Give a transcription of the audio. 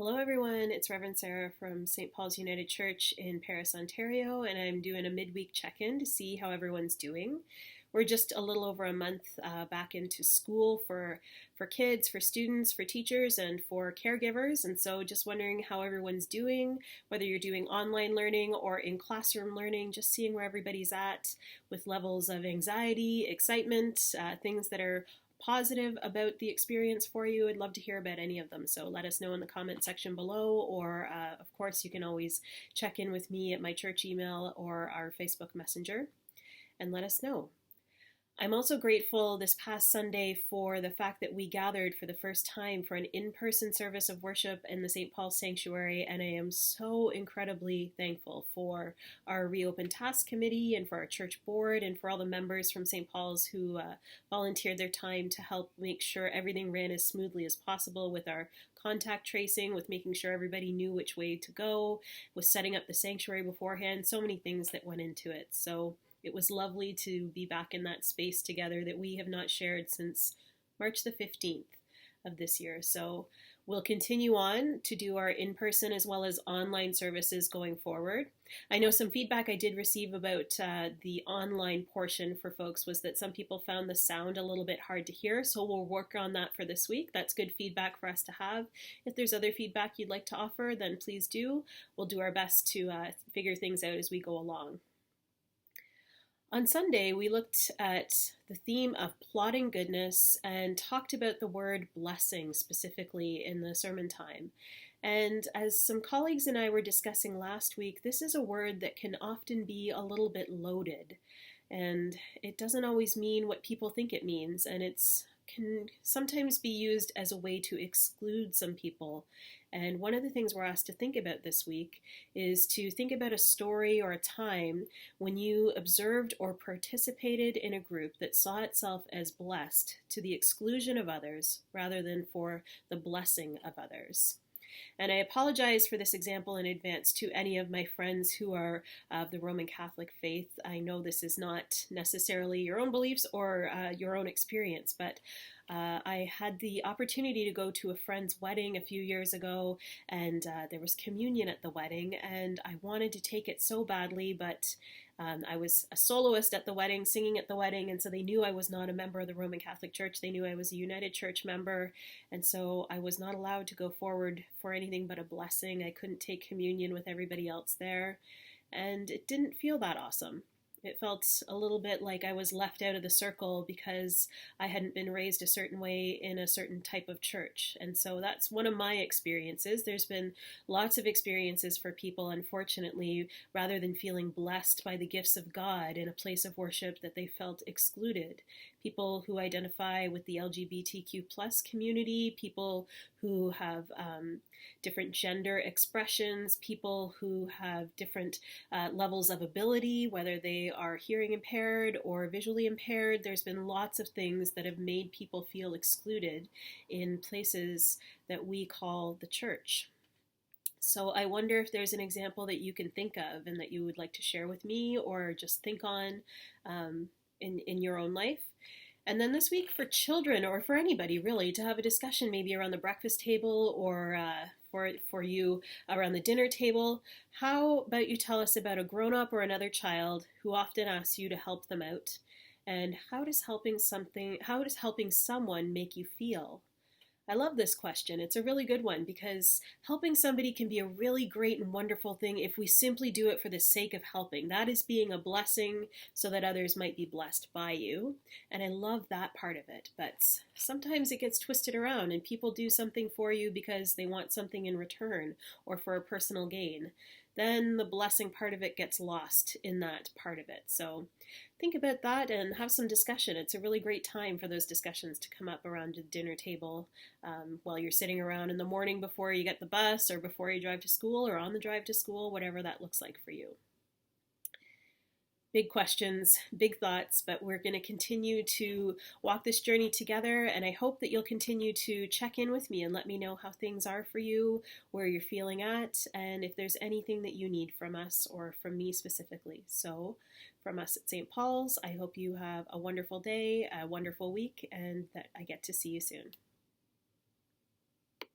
Hello, everyone. It's Reverend Sarah from St. Paul's United Church in Paris, Ontario, and I'm doing a midweek check-in to see how everyone's doing. We're just a little over a month back into school for kids, for students, for teachers, and for caregivers, and so just wondering how everyone's doing, whether you're doing online learning or in classroom learning, just seeing where everybody's at with levels of anxiety, excitement, things that are positive about the experience for you. I'd love to hear about any of them. So let us know in the comment section below, or of course, you can always check in with me at my church email or our Facebook Messenger and let us know. I'm also grateful this past Sunday for the fact that we gathered for the first time for an in-person service of worship in the St. Paul Sanctuary, and I am so incredibly thankful for our Reopen Task Committee and for our church board and for all the members from St. Paul's who volunteered their time to help make sure everything ran as smoothly as possible with our contact tracing, with making sure everybody knew which way to go, with setting up the sanctuary beforehand, so many things that went into it. So it was lovely to be back in that space together that we have not shared since March the 15th of this year. So we'll continue on to do our in-person as well as online services going forward. I know some feedback I did receive about the online portion for folks was that some people found the sound a little bit hard to hear, so we'll work on that for this week. That's good feedback for us to have. If there's other feedback you'd like to offer, then please do. We'll do our best to figure things out as we go along. On Sunday, we looked at the theme of plotting goodness and talked about the word blessing specifically in the sermon time. And as some colleagues and I were discussing last week, this is a word that can often be a little bit loaded. And it doesn't always mean what people think it means, and it's can sometimes be used as a way to exclude some people. And one of the things we're asked to think about this week is to think about a story or a time when you observed or participated in a group that saw itself as blessed to the exclusion of others rather than for the blessing of others. And I apologize for this example in advance to any of my friends who are of the Roman Catholic faith. I know this is not necessarily your own beliefs or your own experience, but I had the opportunity to go to a friend's wedding a few years ago, and there was communion at the wedding, and I wanted to take it so badly, but I was a soloist at the wedding, singing at the wedding, and so they knew I was not a member of the Roman Catholic Church. They knew I was a United Church member, and so I was not allowed to go forward for anything but a blessing. I couldn't take communion with everybody else there, and it didn't feel that awesome. It felt a little bit like I was left out of the circle because I hadn't been raised a certain way in a certain type of church. And so that's one of my experiences. There's been lots of experiences for people, unfortunately, rather than feeling blessed by the gifts of God in a place of worship, that they felt excluded. People who identify with the LGBTQ plus community, people who have different gender expressions, people who have different levels of ability, whether they are hearing impaired or visually impaired. There's been lots of things that have made people feel excluded in places that we call the church. So I wonder if there's an example that you can think of and that you would like to share with me or just think on in your own life. And then this week for children, or for anybody really, to have a discussion maybe around the breakfast table or for you around the dinner table. How about you tell us about a grown-up or another child who often asks you to help them out? And how does helping someone make you feel? I love this question. It's a really good one because helping somebody can be a really great and wonderful thing if we simply do it for the sake of helping. That is being a blessing so that others might be blessed by you. And I love that part of it. But sometimes it gets twisted around and people do something for you because they want something in return or for a personal gain. Then the blessing part of it gets lost in that part of it. So think about that and have some discussion. It's a really great time for those discussions to come up around the dinner table while you're sitting around in the morning before you get the bus or before you drive to school or on the drive to school, whatever that looks like for you. Big questions, big thoughts, but we're going to continue to walk this journey together, and I hope that you'll continue to check in with me and let me know how things are for you, where you're feeling at, and if there's anything that you need from us or from me specifically. So from us at St. Paul's, I hope you have a wonderful day, a wonderful week, and that I get to see you soon.